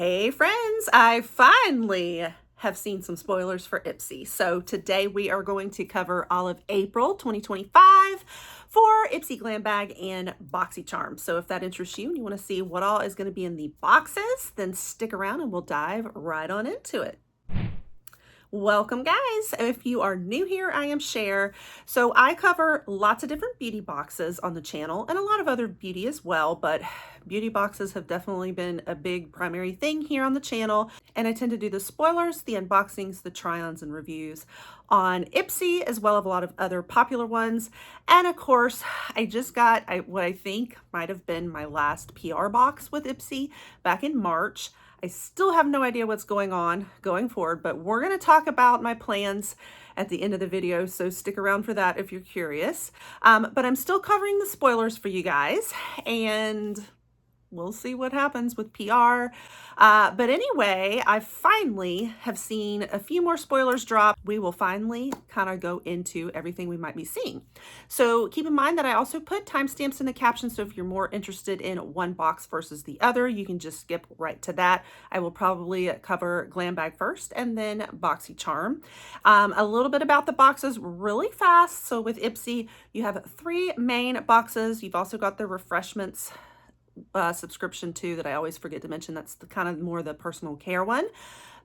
Hey friends, I finally have seen some spoilers for Ipsy. So today we are going to cover all of April 2025 for Ipsy Glam Bag and BoxyCharm. So if that interests you and you want to see what all is going to be in the boxes, then stick around and we'll dive right on into it. Welcome guys. If you are new here, I am Cher. So I cover lots of different beauty boxes on the channel and a lot of other beauty as well, but beauty boxes have definitely been a big primary thing here on the channel. And I tend to do the spoilers, the unboxings, the try-ons and reviews on Ipsy, as well as a lot of other popular ones. And of course, I just got what I think might have been my last PR box with Ipsy back in March. I still have no idea what's going on going forward, but we're going to talk about my plans at the end of the video, so stick around for that if you're curious. But I'm still covering the spoilers for you guys, and we'll see what happens with PR. But anyway, I finally have seen a few more spoilers drop. We will finally kind of go into everything we might be seeing. So keep in mind that I also put timestamps in the caption. So if you're more interested in one box versus the other, you can just skip right to that. I will probably cover Glam Bag first and then BoxyCharm. A little bit about the boxes really fast. So with Ipsy, you have 3 main boxes. You've also got the refreshments subscription too that I always forget to mention. That's the kind of more the personal care one.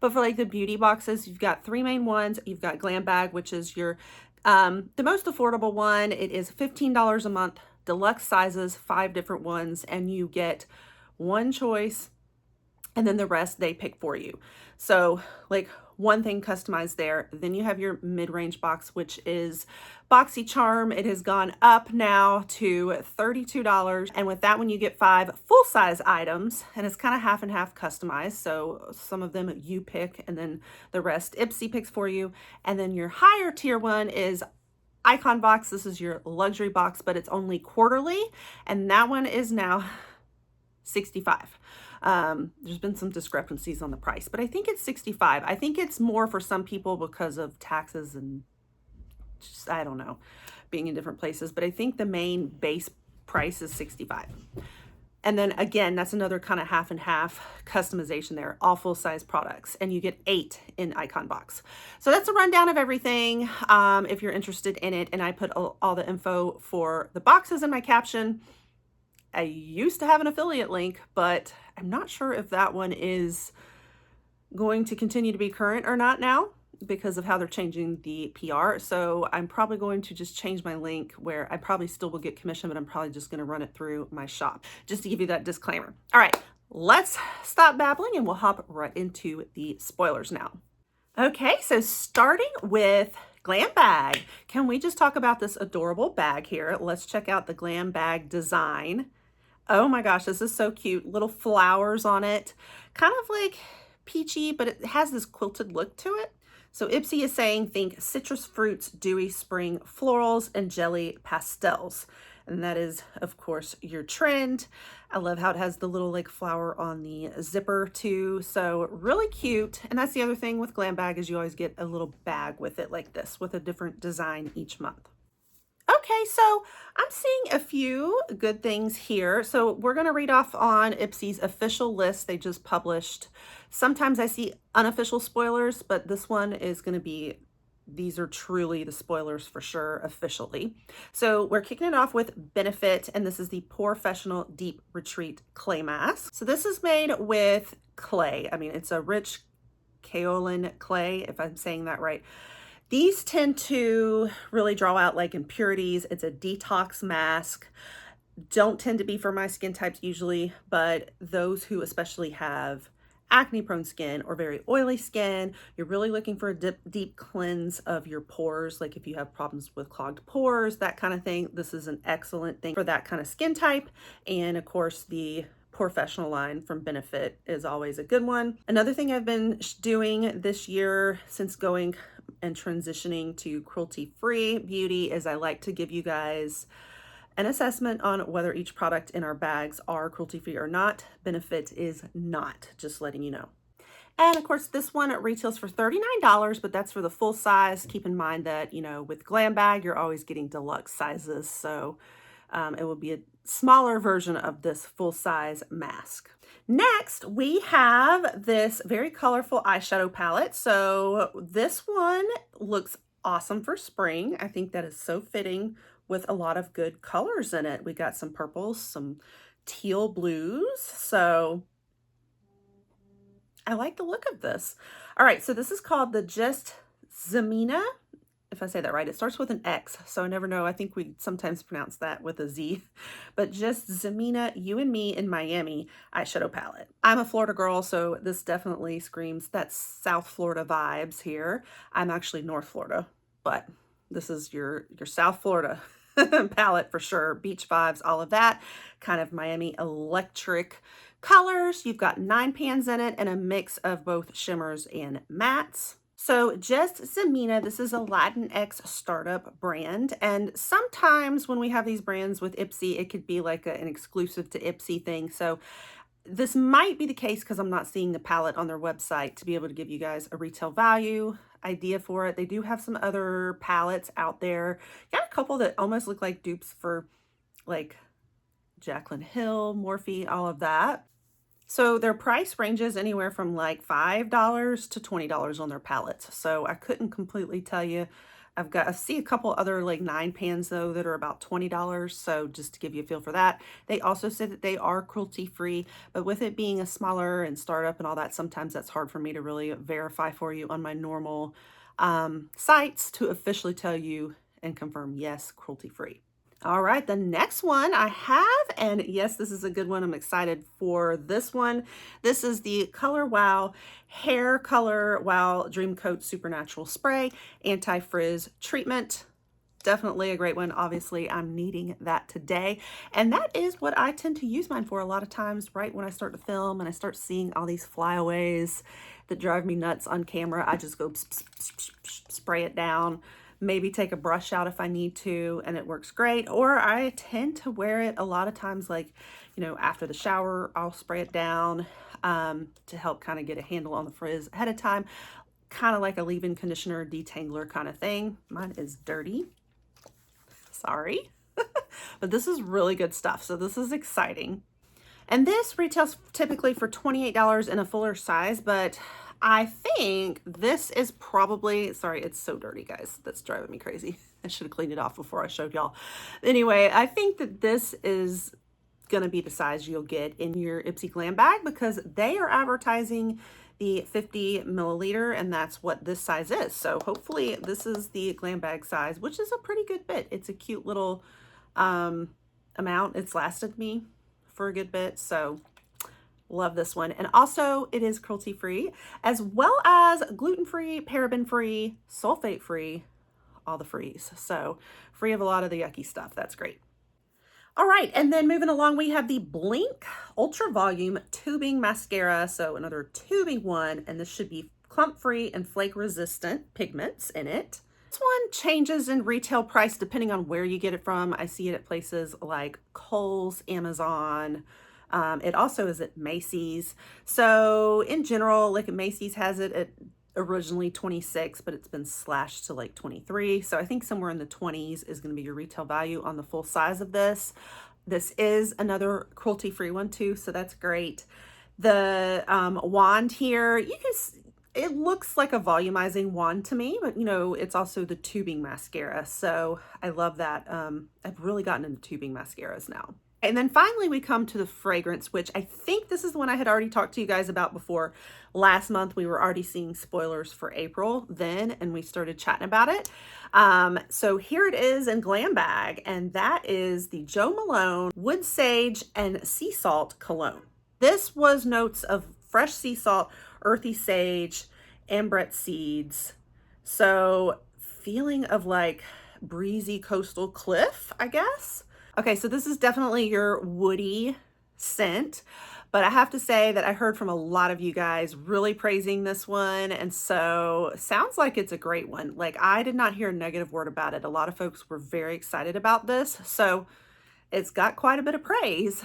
But for like the beauty boxes, you've got 3 main ones. You've got Glam Bag, which is your the most affordable one. It is $15 a month, deluxe sizes, 5 different ones, and you get one choice and then the rest they pick for you. So like one thing customized there. Then you have your mid-range box, which is BoxyCharm. It has gone up now to $32. And with that one, you get 5 full-size items, and it's kind of half and half customized. So some of them you pick, and then the rest Ipsy picks for you. And then your higher tier one is Icon Box. This is your luxury box, but it's only quarterly. And that one is now $65. There's been some discrepancies on the price, but I think it's $65. I think it's more for some people because of taxes and just, I don't know, being in different places, but I think the main base price is $65. And then again, that's another kind of half and half customization there, all full size products, and you get 8 in Icon Box. So that's a rundown of everything if you're interested in it. And I put all the info for the boxes in my caption. I used to have an affiliate link, but I'm not sure if that one is going to continue to be current or not now because of how they're changing the PR. So I'm probably going to just change my link where I probably still will get commission, but I'm probably just going to run it through my shop, just to give you that disclaimer. All right, let's stop babbling and we'll hop right into the spoilers now. Okay, so starting with Glam Bag. Can we just talk about this adorable bag here? Let's check out the Glam Bag design. Oh my gosh, this is so cute. Little flowers on it. Kind of like peachy, but it has this quilted look to it. So Ipsy is saying think citrus fruits, dewy spring florals, and jelly pastels. And that is, of course, your trend. I love how it has the little like flower on the zipper too. So really cute. And that's the other thing with Glam Bag is you always get a little bag with it like this with a different design each month. Okay, so I'm seeing a few good things here. So we're going to read off on Ipsy's official list they just published. Sometimes I see unofficial spoilers, but this one is going to be, these are truly the spoilers for sure officially. So we're kicking it off with Benefit, and this is the Professional Deep Retreat Clay Mask. So this is made with clay. I mean, it's a rich kaolin clay, if I'm saying that right. These tend to really draw out like impurities. It's a detox mask. Don't tend to be for my skin types usually, but those who especially have acne prone skin or very oily skin, you're really looking for a deep cleanse of your pores. Like if you have problems with clogged pores, that kind of thing, this is an excellent thing for that kind of skin type. And of course, the Professional line from Benefit is always a good one. Another thing I've been doing this year since going and transitioning to cruelty-free beauty is I like to give you guys an assessment on whether each product in our bags are cruelty-free or not. Benefit is not, just letting you know. And of course, this one retails for $39, but that's for the full size. Keep in mind that, you know, with Glam Bag, you're always getting deluxe sizes. So it will be a smaller version of this full size mask. Next, we have this very colorful eyeshadow palette. So this one looks awesome for spring. I think that is so fitting with a lot of good colors in it. We got some purples, some teal blues. So I like the look of this. All right, so this is called the Just Zemina. If I say that right, it starts with an X, so I never know. I think we sometimes pronounce that with a Z. But Just Zemina You and Me in Miami eyeshadow palette. I'm a Florida girl, so this definitely screams that South Florida vibes here. I'm actually North Florida, but this is your South Florida palette for sure. Beach vibes, all of that. Kind of Miami electric colors. You've got 9 pans in it and a mix of both shimmers and mattes. So Just Zemina, this is a Latinx startup brand. And sometimes when we have these brands with Ipsy, it could be like an exclusive to Ipsy thing. So this might be the case because I'm not seeing the palette on their website to be able to give you guys a retail value idea for it. They do have some other palettes out there. Got a couple that almost look like dupes for like Jaclyn Hill, Morphe, all of that. So their price ranges anywhere from like $5 to $20 on their palettes. So I couldn't completely tell you. I see a couple other like 9 pans though that are about $20. So just to give you a feel for that. They also said that they are cruelty free, but with it being a smaller and startup and all that, sometimes that's hard for me to really verify for you on my normal sites to officially tell you and confirm, yes, cruelty free. All right, the next one I have, and yes, this is a good one. I'm excited for this one. This is the Color Wow Hair Color Wow Dream Coat Supernatural Spray Anti-Frizz Treatment. Definitely a great one. Obviously, I'm needing that today. And that is what I tend to use mine for a lot of times, right when I start to film and I start seeing all these flyaways that drive me nuts on camera. I just go spray it down. Maybe take a brush out if I need to, and it works great. Or I tend to wear it a lot of times, like, you know, after the shower, I'll spray it down to help kind of get a handle on the frizz ahead of time. Kind of like a leave-in conditioner detangler kind of thing. Mine is dirty. Sorry. But this is really good stuff. So this is exciting. And this retails typically for $28 in a fuller size, but I think this is probably, sorry, it's so dirty, guys. That's driving me crazy. I should have cleaned it off before I showed y'all. Anyway, I think that this is going to be the size you'll get in your Ipsy Glam Bag because they are advertising the 50 milliliter, and that's what this size is. So hopefully this is the Glam Bag size, which is a pretty good bit. It's a cute little amount. It's lasted me for a good bit, so love this one. And also it is cruelty free as well as gluten-free, paraben-free, sulfate-free, all the frees. So free of a lot of the yucky stuff. That's great. All right, and then moving along, we have the Blink Ultra Volume Tubing Mascara. So another tubing one, and this should be clump-free and flake-resistant pigments in it. This one changes in retail price depending on where you get it from. I see it at places like Kohl's, Amazon. It also is at Macy's. So in general, like Macy's has it at originally 26, but it's been slashed to like 23. So I think somewhere in the 20s is going to be your retail value on the full size of this. This is another cruelty-free one too, so that's great. The wand here, it looks like a volumizing wand to me, but you know, it's also the tubing mascara. So I love that. I've really gotten into tubing mascaras now. And then finally we come to the fragrance, which I think this is the one I had already talked to you guys about before. Last month we were already seeing spoilers for April then, and we started chatting about it. So here it is in Glam Bag, and that is the Jo Malone Wood Sage and Sea Salt Cologne. This was notes of fresh sea salt, earthy sage, ambrette seeds. So feeling of like breezy coastal cliff, I guess. Okay, so this is definitely your woody scent, but I have to say that I heard from a lot of you guys really praising this one, and so sounds like it's a great one. Like, I did not hear a negative word about it. A lot of folks were very excited about this, so it's got quite a bit of praise.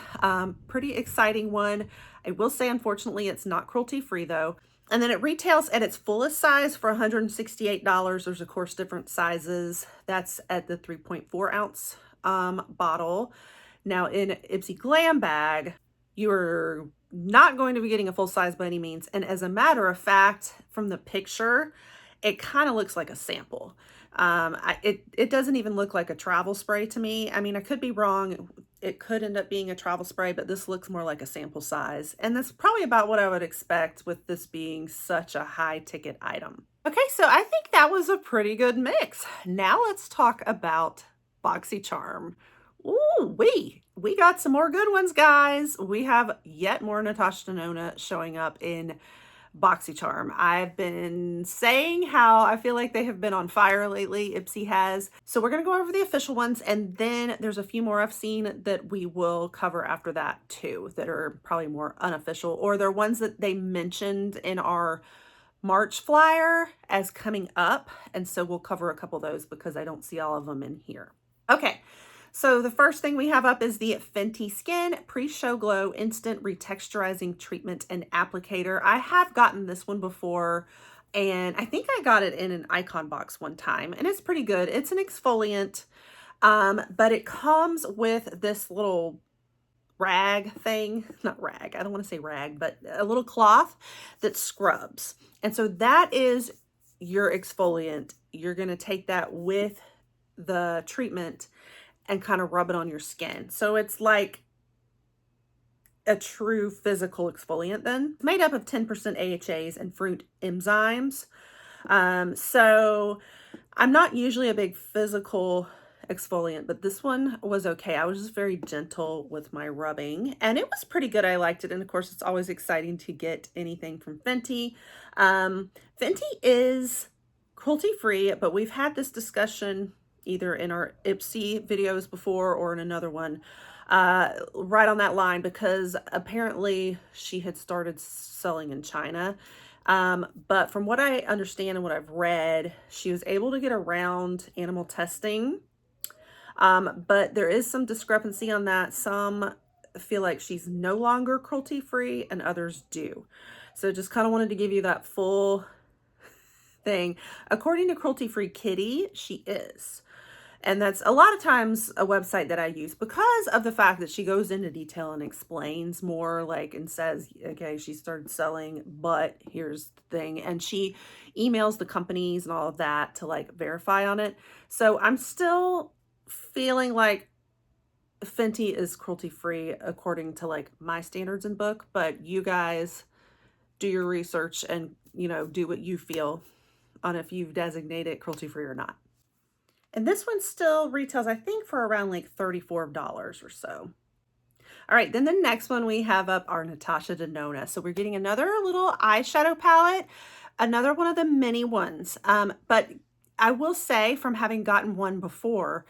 Pretty exciting one. I will say, unfortunately, it's not cruelty-free though. And then it retails at its fullest size for $168. There's of course different sizes. That's at the 3.4 ounce bottle. Now in Ipsy Glam Bag, you're not going to be getting a full size by any means. And as a matter of fact, from the picture, it kind of looks like a sample. It doesn't even look like a travel spray to me. I mean, I could be wrong. It could end up being a travel spray, but this looks more like a sample size. And that's probably about what I would expect with this being such a high ticket item. Okay, so I think that was a pretty good mix. Now let's talk about BoxyCharm. Ooh, we got some more good ones, guys. We have yet more Natasha Denona showing up in BoxyCharm. I've been saying how I feel like they have been on fire lately. Ipsy has. So we're going to go over the official ones, and then there's a few more I've seen that we will cover after that too, that are probably more unofficial, or they're ones that they mentioned in our March flyer as coming up. And so we'll cover a couple of those because I don't see all of them in here. Okay. So the first thing we have up is the Fenty Skin Pre-Show Glow Instant Retexturizing Treatment and Applicator. I have gotten this one before, and I think I got it in an icon box one time, and it's pretty good. It's an exfoliant, but it comes with this little rag thing, not rag, I don't want to say rag, but a little cloth that scrubs. And so that is your exfoliant. You're going to take that with the treatment and kind of rub it on your skin. So it's like a true physical exfoliant then. It's made up of 10% AHAs and fruit enzymes. So I'm not usually a big physical exfoliant, but this one was okay. I was just very gentle with my rubbing, and it was pretty good. I liked it. And of course, it's always exciting to get anything from Fenty. Fenty is cruelty-free, but we've had this discussion either in our Ipsy videos before or in another one, right on that line, because apparently she had started selling in China. But from what I understand and what I've read, she was able to get around animal testing. But there is some discrepancy on that. Some feel like she's no longer cruelty-free and others do. So just kind of wanted to give you that full thing. According to Cruelty Free Kitty, she is. And that's a lot of times a website that I use because of the fact that she goes into detail and explains more, like, and says, okay, she started selling, but here's the thing. And she emails the companies and all of that to like verify on it. So I'm still feeling like Fenty is cruelty free according to like my standards and book, but you guys do your research and, you know, do what you feel on if you've designated cruelty free or not. And this one still retails, I think, for around like $34 or so. All right, then the next one we have up are Natasha Denona. So we're getting another little eyeshadow palette, another one of the mini ones. But I will say, from having gotten one before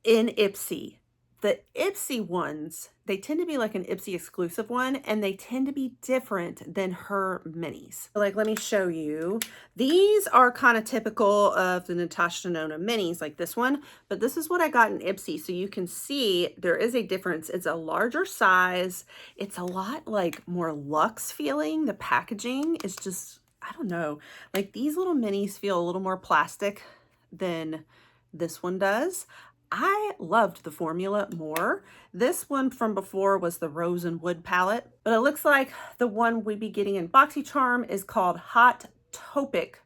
in Ipsy, the Ipsy ones, they tend to be like an Ipsy exclusive one, and they tend to be different than her minis. Like, let me show you. These are kind of typical of the Natasha Denona minis, like this one, but this is what I got in Ipsy. So you can see there is a difference. It's a larger size. It's a lot like more luxe feeling. The packaging is just, I don't know, like these little minis feel a little more plastic than this one does. I loved the formula more. This one from before was the Rose and Wood palette, but it looks like the one we'd be getting in BoxyCharm is called Hot Topic,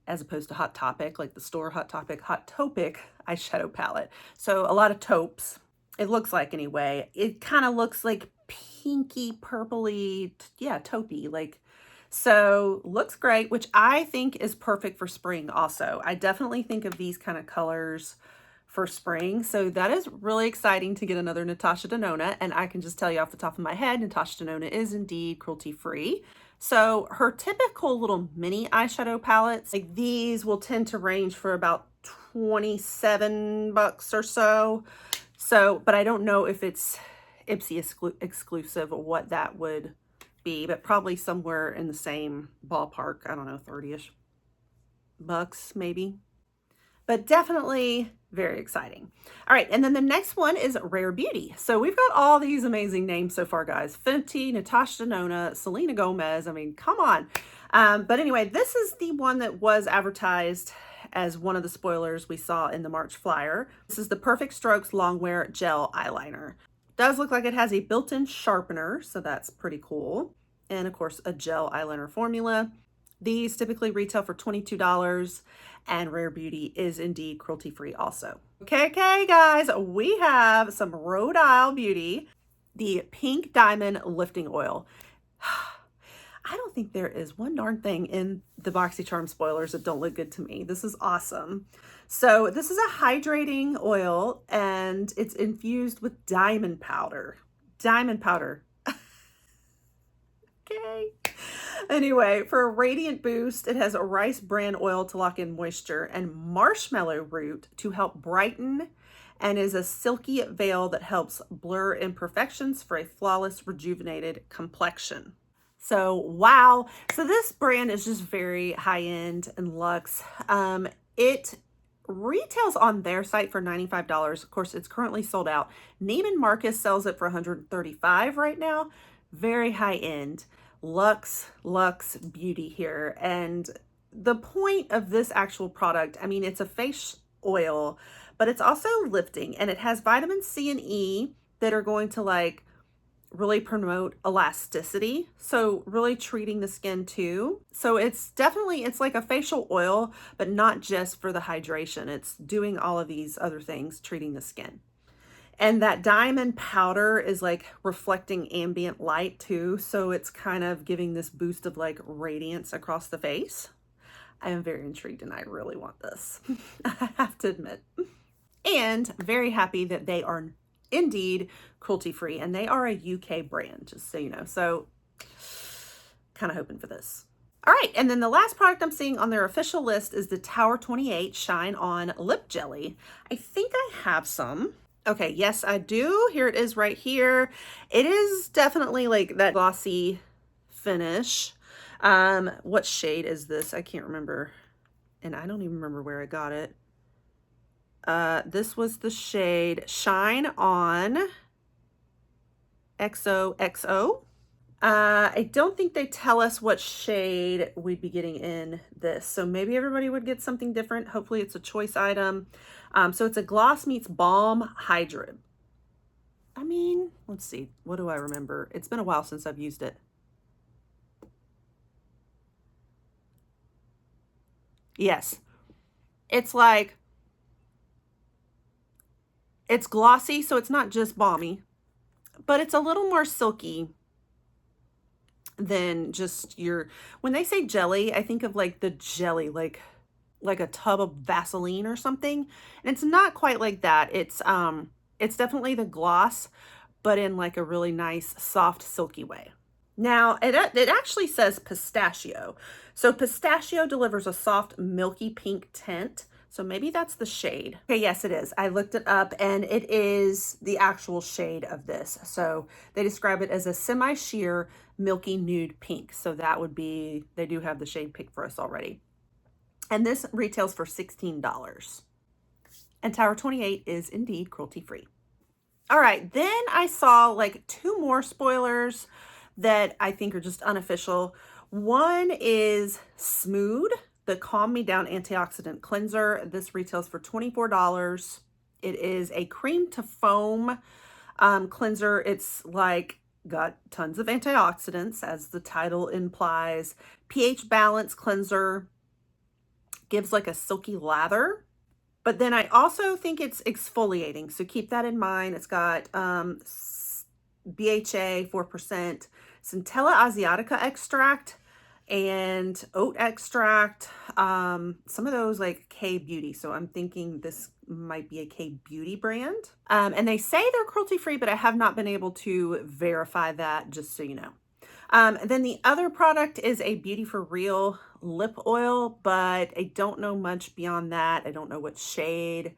as opposed to Hot Topic, like the store Hot Topic, Hot Topic eyeshadow palette. So a lot of taupes, it looks like anyway. It kind of looks like pinky, purpley, yeah, taupey, like. So looks great, which I think is perfect for spring also. I definitely think of these kind of colors for spring. So that is really exciting to get another Natasha Denona. And I can just tell you off the top of my head, Natasha Denona is indeed cruelty free. So her typical little mini eyeshadow palettes, like these, will tend to range for about $27 or so. So, but I don't know if it's Ipsy exclusive or what that would be, but probably somewhere in the same ballpark. I don't know, 30-ish bucks maybe. But definitely very exciting. All right, and then the next one is Rare Beauty. So we've got all these amazing names so far, guys. Fenty, Natasha Denona, Selena Gomez. I mean, come on. But anyway, this is the one that was advertised as one of the spoilers we saw in the March flyer. This is the Perfect Strokes Longwear Gel Eyeliner. Does look like it has a built-in sharpener, so that's pretty cool. And of course, a gel eyeliner formula. These typically retail for $22, and Rare Beauty is indeed cruelty-free also. Okay, guys, we have some Rhode Isle Beauty, the Pink Diamond Lifting Oil. I don't think there is one darn thing in the BoxyCharm spoilers that don't look good to me. This is awesome. So this is a hydrating oil, and it's infused with diamond powder. Diamond powder. Okay. Anyway, for a radiant boost, it has a rice bran oil to lock in moisture and marshmallow root to help brighten, and is a silky veil that helps blur imperfections for a flawless, rejuvenated complexion. So, wow. So this brand is just very high-end and luxe. It retails on their site for $95. Of course, it's currently sold out. Neiman Marcus sells it for $135 right now. Very high-end. Luxe beauty here. And the point of this actual product, I mean, it's a face oil, but it's also lifting, and it has vitamin C and E that are going to like really promote elasticity, so really treating the skin too. So it's definitely, it's like a facial oil, but not just for the hydration. It's doing all of these other things, treating the skin. And that diamond powder is like reflecting ambient light too, so it's kind of giving this boost of like radiance across the face. I am very intrigued and I really want this. I have to admit. And very happy that they are indeed cruelty-free, and they are a UK brand, just so you know. So kind of hoping for this. All right, and then the last product I'm seeing on their official list is the Tower 28 Shine On Lip Jelly. I think I have some. Okay, yes, I do. Here it is right here. It is definitely like that glossy finish. What shade is this? I can't remember. And I don't even remember where I got it. This was the shade Shine On XOXO. I don't think they tell us what shade we'd be getting in this, so maybe everybody would get something different. Hopefully it's a choice item. So it's a gloss meets balm hybrid. I mean, let's see, what do I remember? It's been a while since I've used it. Yes, it's like, it's glossy, so it's not just balmy, but it's a little more silky than just your, when they say jelly, I think of like the jelly, like a tub of Vaseline or something. And it's not quite like that. It's definitely the gloss, but in like a really nice, soft, silky way. Now, it actually says pistachio. So pistachio delivers a soft, milky pink tint. So maybe that's the shade. Okay, yes, it is. I looked it up, and it is the actual shade of this. So they describe it as a semi-sheer, milky nude pink. So that would be, they do have the shade picked for us already. And this retails for $16. And Tower 28 is indeed cruelty-free. All right, then I saw like 2 more spoilers that I think are just unofficial. One is Smooth, the Calm Me Down Antioxidant Cleanser. This retails for $24. It is a cream to foam cleanser. It's like got tons of antioxidants, as the title implies. pH balance cleanser, gives like a silky lather. But then I also think it's exfoliating, so keep that in mind. It's got BHA 4%, Centella asiatica extract, and oat extract. Some of those like K Beauty, so I'm thinking this might be a K Beauty brand. And they say they're cruelty-free, but I have not been able to verify that, just so you know. Then the other product is a Beauty for Real lip oil, but I don't know much beyond that. I don't know what shade,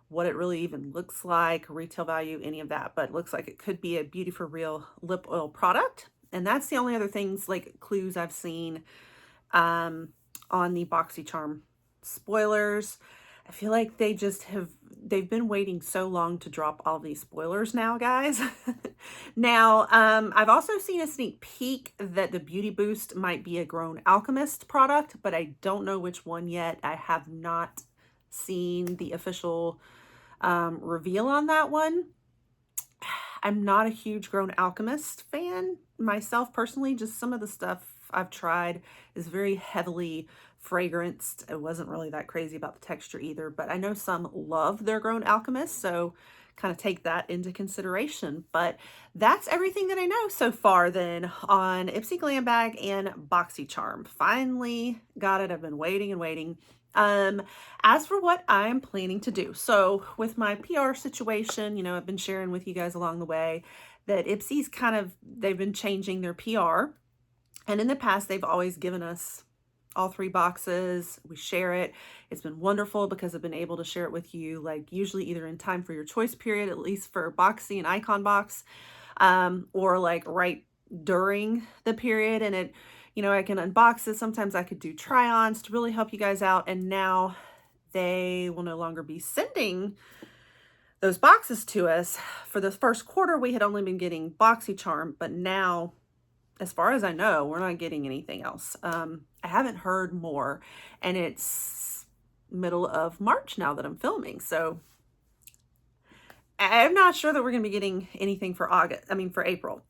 what it really even looks like, retail value, any of that, but it looks like it could be a Beauty for Real lip oil product. And that's the only other things, like clues I've seen on the BoxyCharm spoilers. I feel like they've been waiting so long to drop all these spoilers now, guys. Now, I've also seen a sneak peek that the Beauty Boost might be a Grown Alchemist product, but I don't know which one yet. I have not seen the official reveal on that one. I'm not a huge Grown Alchemist fan myself personally. Just some of the stuff I've tried is very heavily fragranced. It wasn't really that crazy about the texture either, but I know some love their Grown Alchemist, so kind of take that into consideration. But that's everything that I know so far then on Ipsy Glam Bag and BoxyCharm. Finally got it. I've been waiting and waiting. As for what I'm planning to do, so with my PR situation, you know, I've been sharing with you guys along the way that Ipsy's they've been changing their PR. And in the past, they've always given us all 3 boxes. We share it. It's been wonderful because I've been able to share it with you, like usually either in time for your choice period, at least for Boxy and Icon Box, or like right during the period. And it, you know, I can unbox it. Sometimes I could do try-ons to really help you guys out. And now they will no longer be sending those boxes to us. For the first quarter, we had only been getting BoxyCharm, but now, as far as I know, we're not getting anything else. I haven't heard more, and it's middle of March now that I'm filming, so I'm not sure that we're going to be getting anything for for April.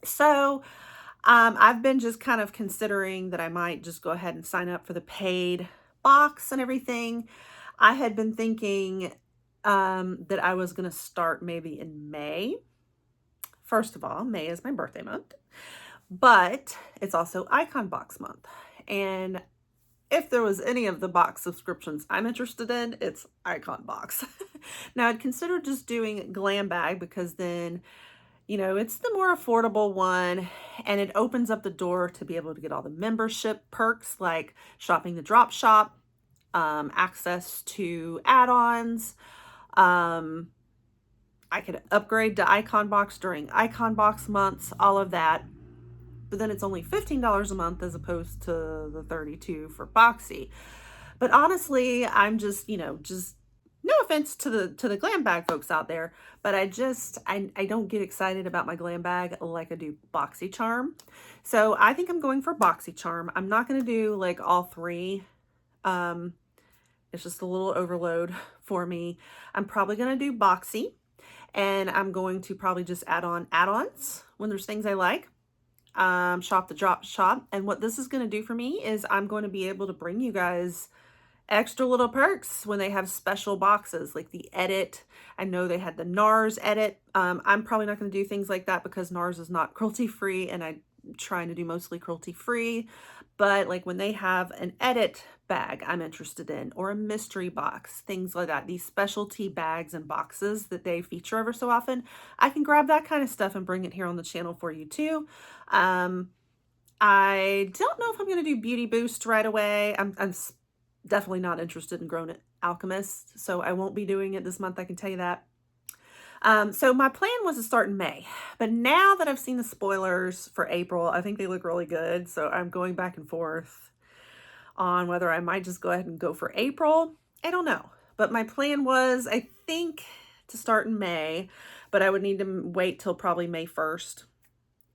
So I've been just kind of considering that I might just go ahead and sign up for the paid box and everything. I had been thinking that I was going to start maybe in May. First of all, May is my birthday month, but it's also Icon Box month. And if there was any of the box subscriptions I'm interested in, it's Icon Box. Now, I'd consider just doing Glam Bag because then, you know, it's the more affordable one, and it opens up the door to be able to get all the membership perks like shopping the drop shop, access to add-ons. I could upgrade to Icon Box during Icon Box months, all of that. But then it's only $15 a month as opposed to the $32 for Boxy. But honestly, I'm just, you know, just no offense to the Glam Bag folks out there, but I don't get excited about my Glam Bag like I do BoxyCharm. So I think I'm going for BoxyCharm. I'm not going to do like all 3. It's just a little overload for me. I'm probably going to do Boxy, and I'm going to probably just add on add-ons when there's things I like. Shop the drop shop. And what this is going to do for me is I'm going to be able to bring you guys extra little perks when they have special boxes like the edit. I know they had the NARS edit. I'm probably not going to do things like that because NARS is not cruelty free, and I'm trying to do mostly cruelty free. But like when they have an edit bag I'm interested in, or a mystery box, things like that, these specialty bags and boxes that they feature ever so often, I can grab that kind of stuff and bring it here on the channel for you too. I don't know if I'm going to do Beauty Boost right away. I'm definitely not interested in Grown Alchemist, so I won't be doing it this month, I can tell you that. So my plan was to start in May, but now that I've seen the spoilers for April, I think they look really good. So I'm going back and forth on whether I might just go ahead and go for April. I don't know, but my plan was, I think, to start in May, but I would need to wait till probably May 1st.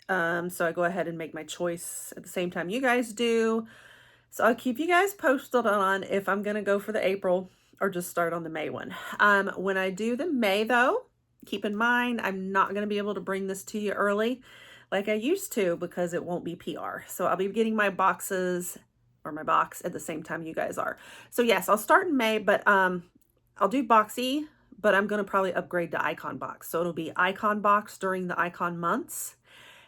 So I go ahead and make my choice at the same time you guys do. So I'll keep you guys posted on if I'm going to go for the April or just start on the May one. When I do the May though, keep in mind, I'm not going to be able to bring this to you early like I used to because it won't be PR. So I'll be getting my boxes or my box at the same time you guys are. So yes, I'll start in May, but I'll do Boxy, but I'm going to probably upgrade to Icon Box. So it'll be Icon Box during the Icon months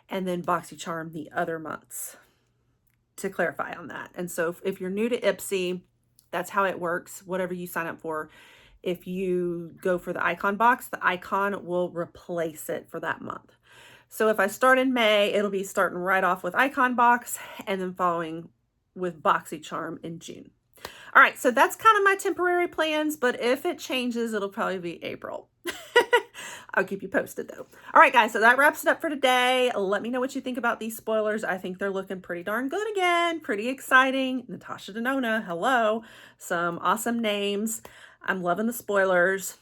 and then BoxyCharm the other months, to clarify on that. And so if you're new to Ipsy, that's how it works. Whatever you sign up for, if you go for the Icon Box, the Icon will replace it for that month. So if I start in May, it'll be starting right off with Icon Box and then following with BoxyCharm in June. All right, so that's kind of my temporary plans, but if it changes, it'll probably be April. I'll keep you posted though. All right, guys, so that wraps it up for today. Let me know what you think about these spoilers. I think they're looking pretty darn good again. Pretty exciting. Natasha Denona, hello. Some awesome names. I'm loving the spoilers.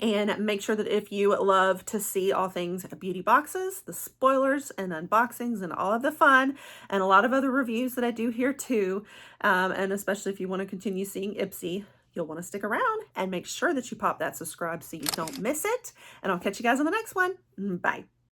And make sure that if you love to see all things beauty boxes, the spoilers and unboxings and all of the fun and a lot of other reviews that I do here too, and especially if you want to continue seeing Ipsy, you'll want to stick around and make sure that you pop that subscribe so you don't miss it. And I'll catch you guys on the next one. Bye.